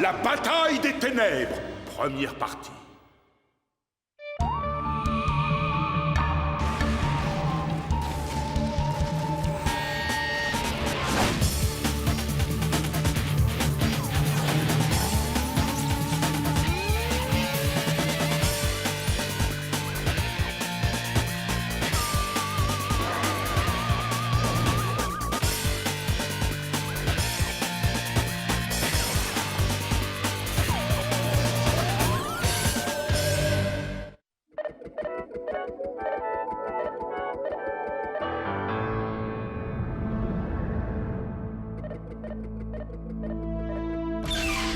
La bataille des ténèbres, première partie.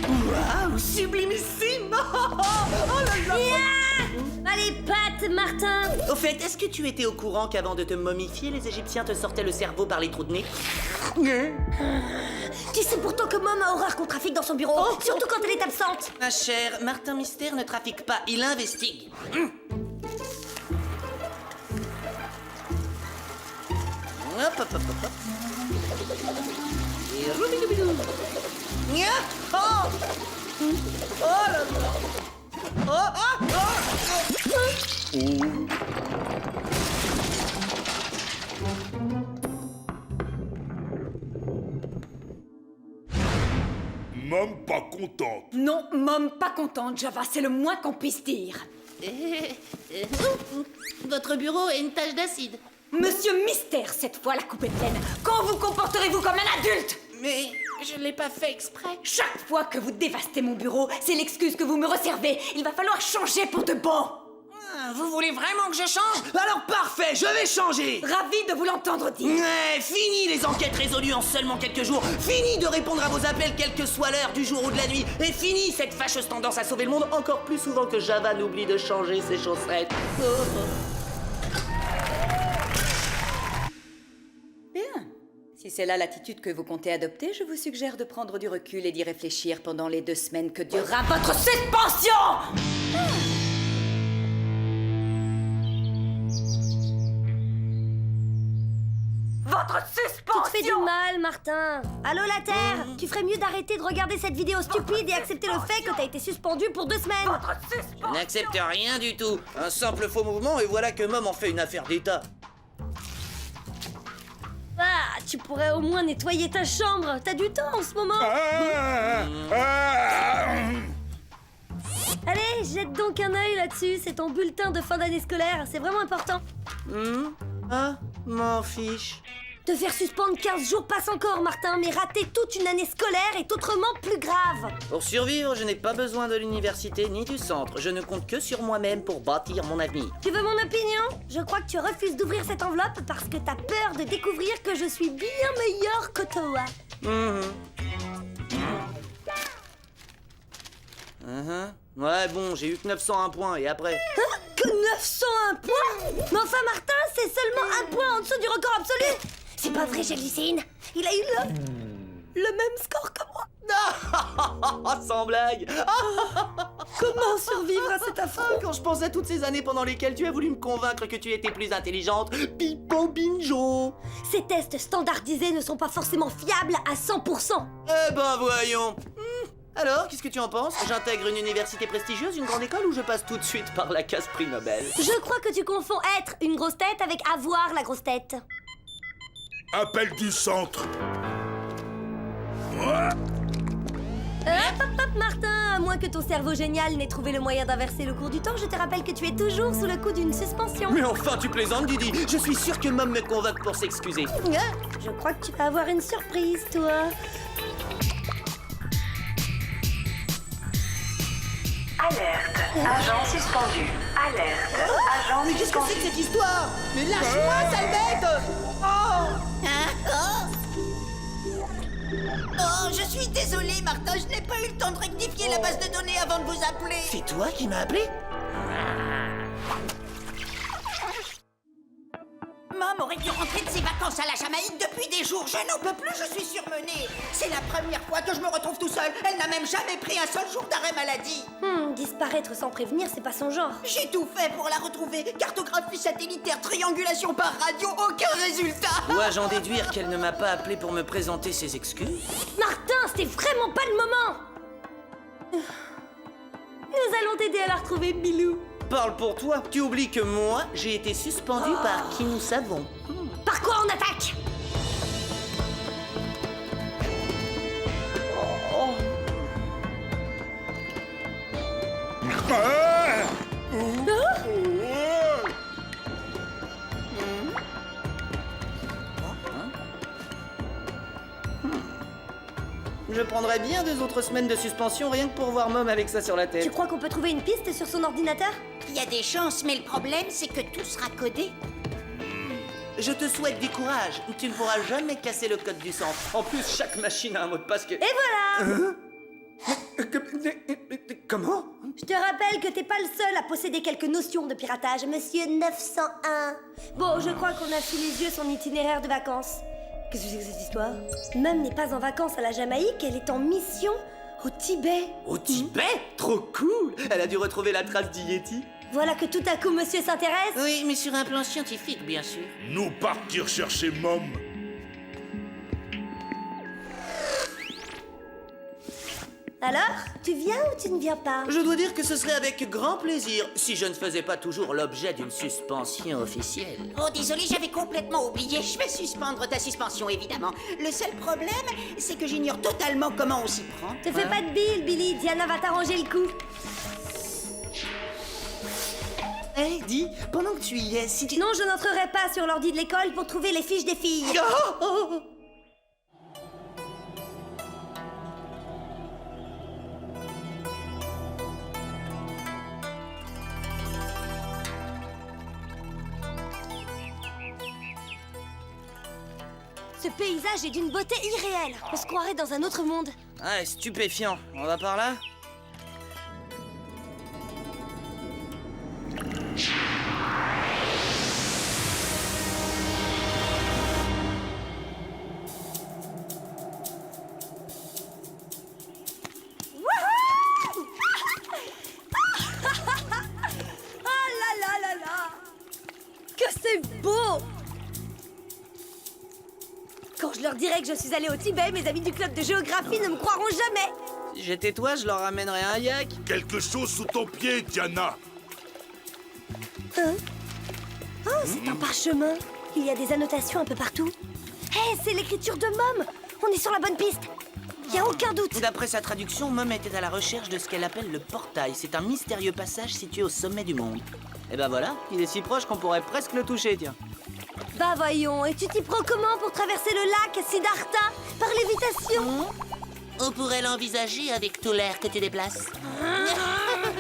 Waouh, sublimissime! Oh là là! Allez, patte, Martin! Au fait, est-ce que tu étais au courant qu'avant de te momifier, les Égyptiens te sortaient le cerveau par les trous de nez? Tu sais pourtant que Mom a horreur qu'on trafique dans son bureau, surtout quand elle est absente! Ma chère, Martin Mystère ne trafique pas, il investigue. Hop, hop, hop, hop, hop. Et roubidoubidou. Nya! Oh! Oh là là! Oh, oh, oh! Mom pas contente. Non, Mom, pas contente, Java, c'est le moins qu'on puisse dire. Votre bureau a une tache d'acide. Monsieur Mystère, cette fois, la coupe est pleine. Quand vous comporterez-vous comme un adulte? Mais je l'ai pas fait exprès. Chaque fois que vous dévastez mon bureau, c'est l'excuse que vous me resservez. Il va falloir changer pour de bon. Vous voulez vraiment que je change? Alors parfait, je vais changer. Ravi de vous l'entendre dire. Ouais, fini les enquêtes résolues en seulement quelques jours. Fini de répondre à vos appels quelle que soit l'heure du jour ou de la nuit. Et fini cette fâcheuse tendance à sauver le monde encore plus souvent que Java n'oublie de changer ses chaussettes. Bien. Si c'est là l'attitude que vous comptez adopter, je vous suggère de prendre du recul et d'y réfléchir pendant les 2 semaines que durera votre suspension. Votre suspension! Tu te fais du mal, Martin. Allô, la Terre? Tu ferais mieux d'arrêter de regarder cette vidéo stupide et accepter le fait que t'as été suspendu pour 2 semaines. Votre suspension! Je n'accepte rien du tout. Un simple faux mouvement et voilà que Mom en fait une affaire d'État. Ah, tu pourrais au moins nettoyer ta chambre. T'as du temps en ce moment. Allez, jette donc un œil là-dessus. C'est ton bulletin de fin d'année scolaire. C'est vraiment important. Ah, m'en fiche. Te faire suspendre 15 jours passe encore, Martin, mais rater toute une année scolaire est autrement plus grave. Pour survivre, je n'ai pas besoin de l'université ni du centre. Je ne compte que sur moi-même pour bâtir mon avenir. Tu veux mon opinion? Je crois que tu refuses d'ouvrir cette enveloppe parce que t'as peur de découvrir que je suis bien meilleure que toi. Ouais, bon, j'ai eu que 901 points et après... Hein? Que 901 points? Mais enfin, Martin, c'est seulement 1 point en dessous du record absolu. C'est pas vrai, j'hallucine. Il a eu le même score que moi. Sans blague. Comment survivre à cet affront? Quand je pense à toutes ces années pendant lesquelles tu as voulu me convaincre que tu étais plus intelligente, Pipo Binjo. Ces tests standardisés ne sont pas forcément fiables à 100%. Eh ben voyons. Alors, qu'est-ce que tu en penses? J'intègre une université prestigieuse, une grande école, ou je passe tout de suite par la case prix Nobel? Je crois que tu confonds être une grosse tête avec avoir la grosse tête. Appel du centre. Hop, Martin, à moins que ton cerveau génial n'ait trouvé le moyen d'inverser le cours du temps, je te rappelle que tu es toujours sous le coup d'une suspension. Mais enfin, tu plaisantes, Didi. Je suis sûr que Mom me convoque pour s'excuser. Je crois que tu vas avoir une surprise, toi. Alerte. Agent suspendu. Alerte. Agent Mais qu'est-ce que c'est que cette histoire? Mais lâche-moi, sale bête! Oh! Oh, je suis désolée, Martin, je n'ai pas eu le temps de rectifier la base de données avant de vous appeler. C'est toi qui m'as appelé? Maman aurait dû rentrer de ses vacances à la Jamaïque depuis des jours. Je n'en peux plus, je suis surmenée. C'est la première fois que je me retrouve tout seul. Elle n'a même jamais pris un seul jour d'arrêt maladie. Disparaître sans prévenir, c'est pas son genre. J'ai tout fait pour la retrouver. Cartographie satellitaire, triangulation par radio, aucun résultat. Dois-je en déduire qu'elle ne m'a pas appelé pour me présenter ses excuses? Martin, c'était vraiment pas le moment. Nous allons t'aider à la retrouver, Bilou. Parle pour toi. Tu oublies que moi, j'ai été suspendu par qui nous savons. Par quoi on attaque? Je prendrais bien 2 autres semaines de suspension rien que pour voir Mom avec ça sur la Tu tête. crois qu'on peut trouver une piste sur son ordinateur? Il y a des chances, mais le problème, c'est que tout sera codé. Je te souhaite du courage. Tu ne pourras jamais casser le code du centre. En plus, chaque machine a un mot de passe que... Et voilà! Comment? Je te rappelle que t'es pas le seul à posséder quelques notions de piratage, monsieur 901. Bon, je crois qu'on a sous les yeux son itinéraire de vacances. Qu'est-ce que c'est que cette histoire? Mum n'est pas en vacances à la Jamaïque, elle est en mission au Tibet. Au Tibet? Trop cool! Elle a dû retrouver la trace du Yeti. Voilà que tout à coup monsieur s'intéresse. Oui, mais sur un plan scientifique, bien sûr. Nous partir chercher Mom. Alors, tu viens ou tu ne viens pas? Je dois dire que ce serait avec grand plaisir si je ne faisais pas toujours l'objet d'une suspension officielle. Oh, désolé, j'avais complètement oublié. Je vais suspendre ta suspension, évidemment. Le seul problème, c'est que j'ignore totalement comment on s'y prend. Te fais pas de bile, Billy, Diana va t'arranger le coup. Hé, dis, pendant que tu y es, si tu... Non, je n'entrerai pas sur l'ordi de l'école pour trouver les fiches des filles. Oh! Ce paysage est d'une beauté irréelle. On se croirait dans un autre monde. Ah, stupéfiant. On va par là? Ah là là là là! Que c'est beau! Quand je leur dirai que je suis allée au Tibet, mes amis du club de géographie ne me croiront jamais. Si j'étais toi, je leur ramènerais un yak. Quelque chose sous ton pied, Diana. Hein? Oh, c'est un parchemin. Il y a des annotations un peu partout. Hé, c'est l'écriture de Mom. On est sur la bonne piste. Y a aucun doute. D'après sa traduction, Mom était à la recherche de ce qu'elle appelle le portail. C'est un mystérieux passage situé au sommet du monde. Et ben voilà, il est si proche qu'on pourrait presque le toucher, tiens. Bah voyons, et tu t'y prends comment pour traverser le lac Siddhartha? Par lévitation? On pourrait l'envisager avec tout l'air que tu déplaces.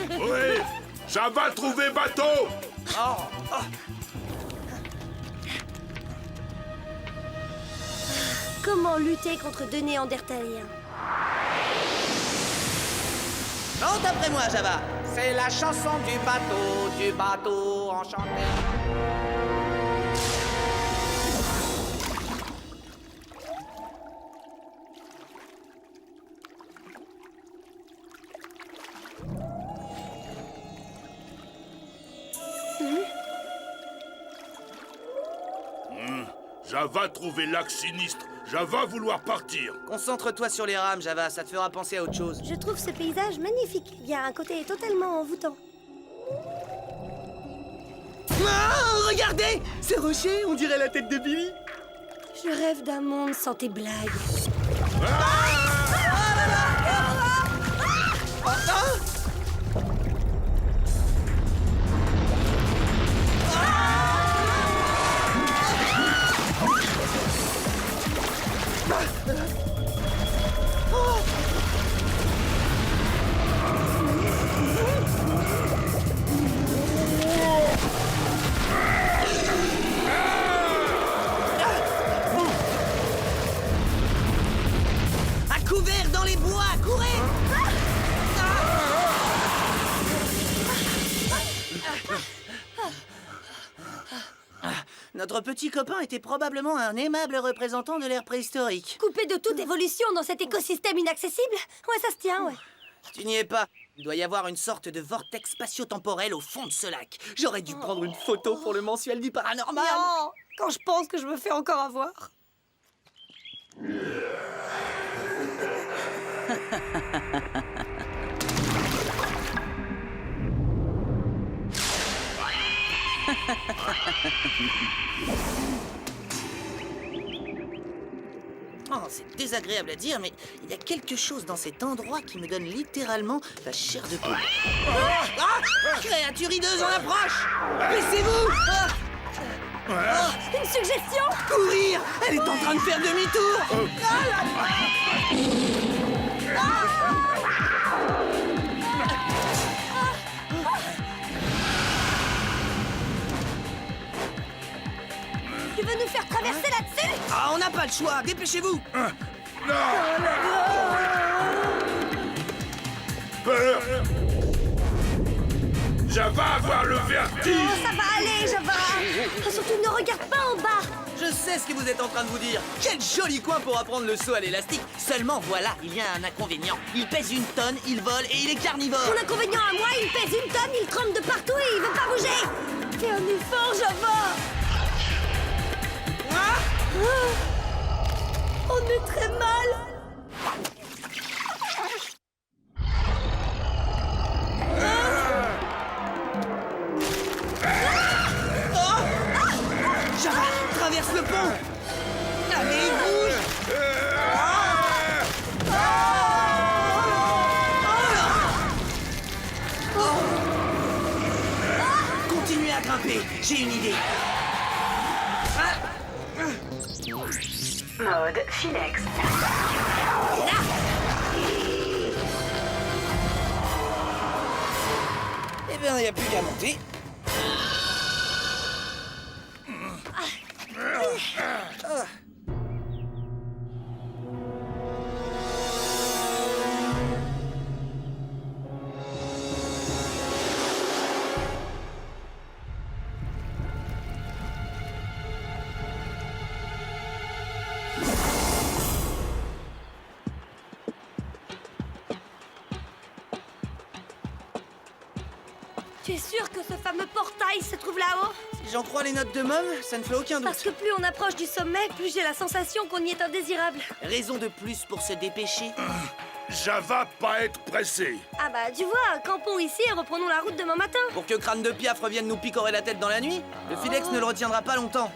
Oui, ça va trouver bateau. Comment lutter contre deux néandertaliens? Chante après moi, Java. C'est la chanson du bateau enchanté. Java trouver l'axe sinistre. Java vouloir partir. Concentre-toi sur les rames, Java, ça te fera penser à autre chose. Je trouve ce paysage magnifique. Il y a un côté totalement envoûtant. Ah, regardez! Ces rochers, on dirait la tête de Billy. Je rêve d'un monde sans tes blagues. dans les bois, courez! Notre petit copain était probablement un aimable représentant de l'ère préhistorique. Coupé de toute évolution dans cet écosystème inaccessible? Ouais, ça se tient, ouais. Tu n'y es pas. Il doit y avoir une sorte de vortex spatio-temporel au fond de ce lac. J'aurais dû prendre une photo pour le mensuel du paranormal. Non, quand je pense que je me fais encore avoir. Oh, c'est désagréable à dire, mais il y a quelque chose dans cet endroit qui me donne littéralement la chair de poule. Créature hideuse en approche! Baissez-vous! Une suggestion? Courir! Elle est en train de faire demi-tour! Tu veux nous faire traverser là-dessus? Ah, on n'a pas le choix! Dépêchez-vous! Peur. Java va avoir le vertige. Oh, ça va aller, Java. Oh, surtout ne regarde pas en bas. Je sais ce que vous êtes en train de vous dire. Quel joli coin pour apprendre le saut à l'élastique. Seulement, voilà, il y a un inconvénient. Il pèse 1 tonne, il vole et il est carnivore. Mon inconvénient à moi, il pèse 1 tonne, il trempe de partout et il veut pas bouger. Fais un effort, Java. On est très mal. Java, traverse le pont. Allez, bouge. Continuez à grimper, j'ai une idée. Mode Phoenix. Eh bien, il n'y a plus qu'à monter. Tu es sûr que ce fameux portail se trouve là-haut? Si j'en crois les notes de Mom, ça ne fait aucun doute. Parce que plus on approche du sommet, plus j'ai la sensation qu'on y est indésirable. Raison de plus pour se dépêcher. Java pas être pressé. Ah bah, tu vois, campons ici et reprenons la route demain matin. Pour que Crâne de Piaf revienne nous picorer la tête dans la nuit, le Filex ne le retiendra pas longtemps.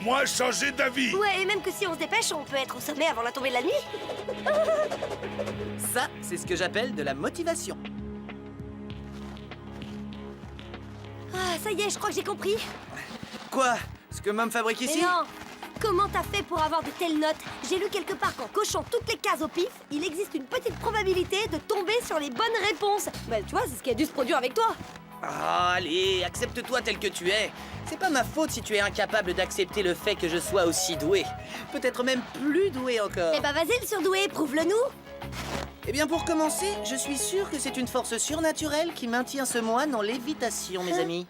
Moi, changer d'avis. Ouais, et même que si on se dépêche, on peut être au sommet avant la tombée de la nuit. Ça, c'est ce que j'appelle de la motivation. Ah, ça y est, je crois que j'ai compris. Quoi? Ce que Mom fabrique ici? Mais non! Comment t'as fait pour avoir de telles notes? J'ai lu quelque part qu'en cochant toutes les cases au pif, il existe une petite probabilité de tomber sur les bonnes réponses. Bah, tu vois, c'est ce qui a dû se produire avec toi. Ah, allez, accepte-toi tel que tu es. C'est pas ma faute si tu es incapable d'accepter le fait que je sois aussi doué. Peut-être même plus doué encore. Eh bah, vas-y, le surdoué, prouve-le-nous. Eh bien, pour commencer, je suis sûr que c'est une force surnaturelle qui maintient ce moine en lévitation, mes amis.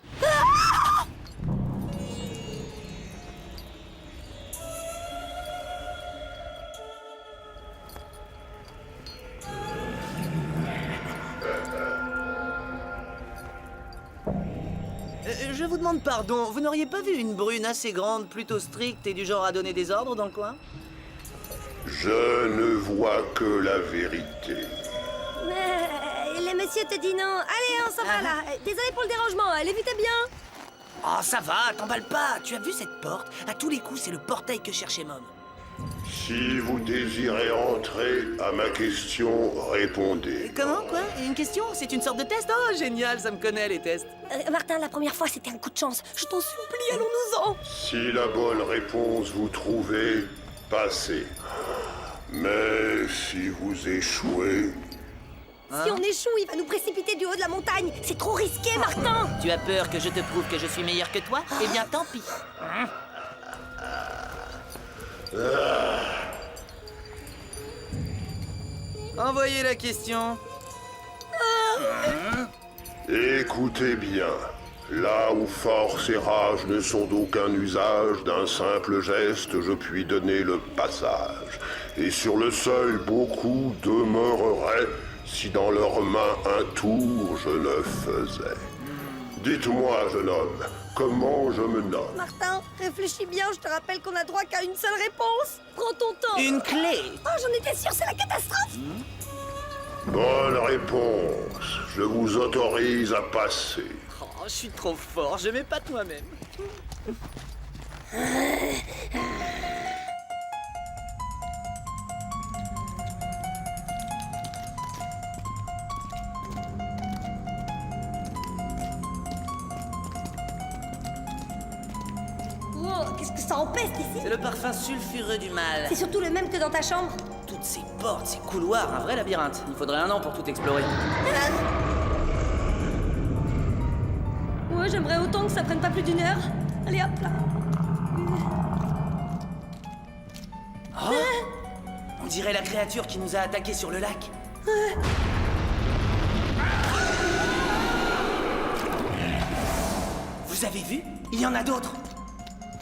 Je vous demande pardon, vous n'auriez pas vu une brune assez grande, plutôt stricte et du genre à donner des ordres dans le coin? Je ne vois que la vérité. Le monsieur te dit non. Allez, on s'en va là. Désolé pour le dérangement, l'évitez bien. Oh, ça va, t'emballe pas. Tu as vu cette porte? À tous les coups, c'est le portail que cherchait Mom. Si vous désirez entrer, à ma question, répondez. Comment, quoi? Une question? C'est une sorte de test? Oh, génial, ça me connaît, les tests. Martin, la première fois, c'était un coup de chance. Je t'en supplie, allons-nous-en. Si la bonne réponse vous trouvez, passez. Mais si vous échouez, Si on échoue, il va nous précipiter du haut de la montagne. C'est trop risqué, Martin. Tu as peur que je te prouve que je suis meilleur que toi? Eh bien, tant pis. Envoyez la question. Écoutez bien. Là où force et rage ne sont d'aucun usage, d'un simple geste je puis donner le passage. Et sur le seuil beaucoup demeureraient, si dans leurs mains un tour je le faisais. Dites-moi, jeune homme, comment je me nomme? Martin, réfléchis bien, je te rappelle qu'on a droit qu'à une seule réponse. Prends ton temps. Une clé. Oh, j'en étais sûre, c'est la catastrophe. Bonne réponse. Je vous autorise à passer. Oh, je suis trop fort, je m'épate moi-même. Wow, qu'est-ce que ça empeste ici? C'est le parfum sulfureux du mal. C'est surtout le même que dans ta chambre. Toutes ces portes, ces couloirs, un vrai labyrinthe. Il faudrait 1 an pour tout explorer. Ouais, j'aimerais autant que ça prenne pas plus d'1 heure. Allez hop là. Oh, on dirait la créature qui nous a attaqués sur le lac. Vous avez vu? Il y en a d'autres.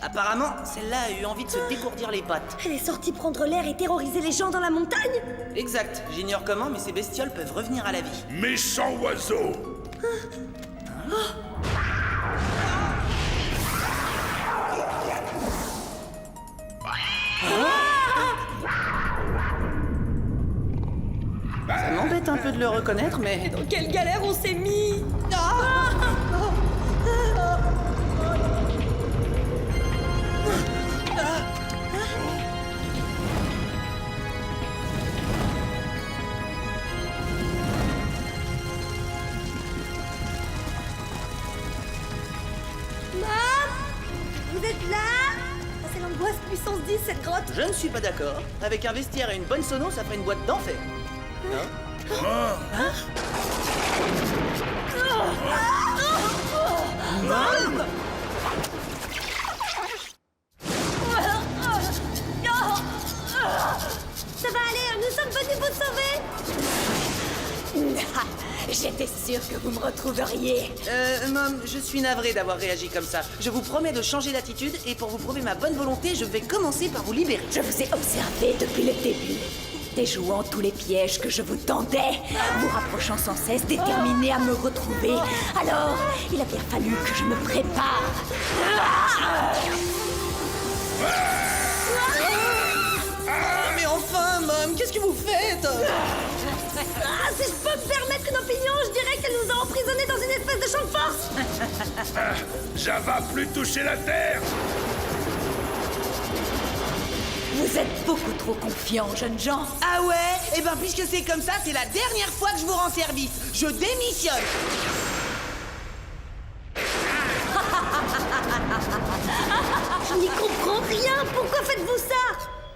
Apparemment, celle-là a eu envie de se dégourdir les pattes. Elle est sortie prendre l'air et terroriser les gens dans la montagne. Exact. J'ignore comment, mais ces bestioles peuvent revenir à la vie. Méchant oiseau! Ça m'embête un peu de le reconnaître, mais... Dans quelle galère on s'est mis. Vous êtes là? Ah, c'est l'angoisse puissance 10 cette grotte. Je ne suis pas d'accord. Avec un vestiaire et une bonne sono, ça ferait une boîte d'enfer. Ça va aller, nous sommes venus vous sauver. J'étais sûre que vous me retrouveriez. Mom, je suis navré d'avoir réagi comme ça. Je vous promets de changer d'attitude et pour vous prouver ma bonne volonté, je vais commencer par vous libérer. Je vous ai observé depuis le début, déjouant tous les pièges que je vous tendais, vous rapprochant sans cesse, déterminé à me retrouver. Alors, il a bien fallu que je me prépare. Mais enfin, Mom, qu'est-ce que vous faites? Ah, si je peux me permettre une opinion, je dirais qu'elle nous a emprisonnés dans une espèce de champ de force. Java plus toucher la terre! Vous êtes beaucoup trop confiants, jeunes gens. Ah ouais? Eh ben, puisque c'est comme ça, c'est la dernière fois que je vous rends service. Je démissionne. Je n'y comprends rien. Pourquoi faites-vous ça?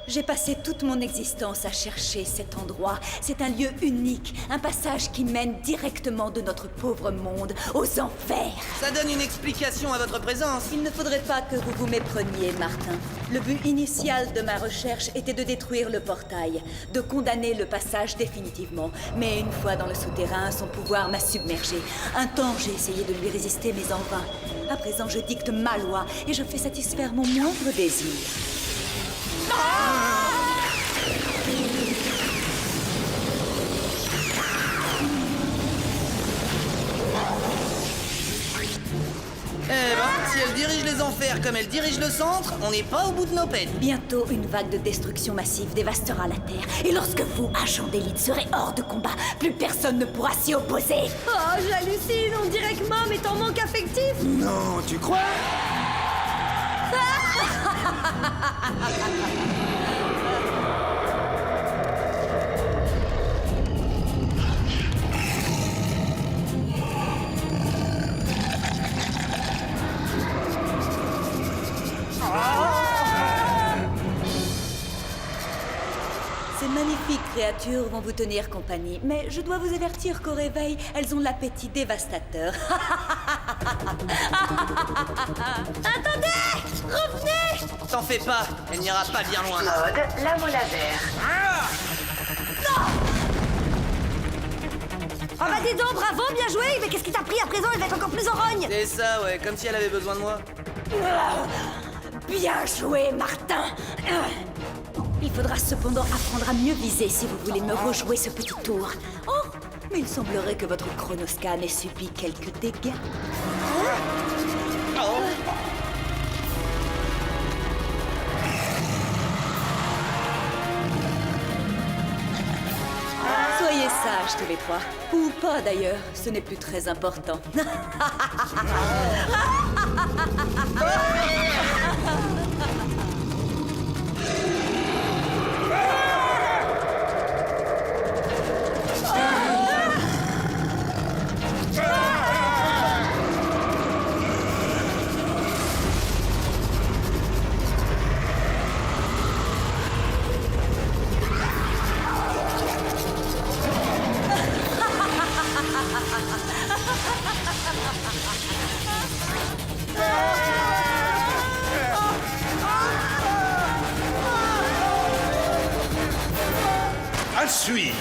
J'ai passé toute mon existence à chercher cet endroit. C'est un lieu unique, un passage qui mène directement de notre pauvre monde aux enfers. Ça donne une explication à votre présence. Il ne faudrait pas que vous vous mépreniez, Martin. Le but initial de ma recherche était de détruire le portail, de condamner le passage définitivement. Mais une fois dans le souterrain, son pouvoir m'a submergé. Un temps, j'ai essayé de lui résister, mais en vain. À présent, je dicte ma loi et je fais satisfaire mon moindre désir. Eh ben, si elle dirige les enfers comme elle dirige le centre, on n'est pas au bout de nos peines. Bientôt, une vague de destruction massive dévastera la Terre. Et lorsque vous, agents d'élite, serez hors de combat, plus personne ne pourra s'y opposer. Oh, j'hallucine. On dirait que Mom est en manque affectif. Non, tu crois? Ces magnifiques créatures vont vous tenir compagnie, mais je dois vous avertir qu'au réveil, elles ont l'appétit dévastateur. Attendez! Revenez! T'en fais pas, elle n'ira pas bien loin. Mode lamo laser. dis donc, bravo, bien joué. Mais qu'est-ce qui t'a pris à présent? Elle va être encore plus en rogne. C'est ça, ouais, comme si elle avait besoin de moi. Bien joué, Martin. Il faudra cependant apprendre à mieux viser si vous voulez me rejouer ce petit tour. Oh, mais il semblerait que votre chronoscan ait subi quelques dégâts. Soyez sages tous les trois. Ou pas d'ailleurs, ce n'est plus très important. À suivre.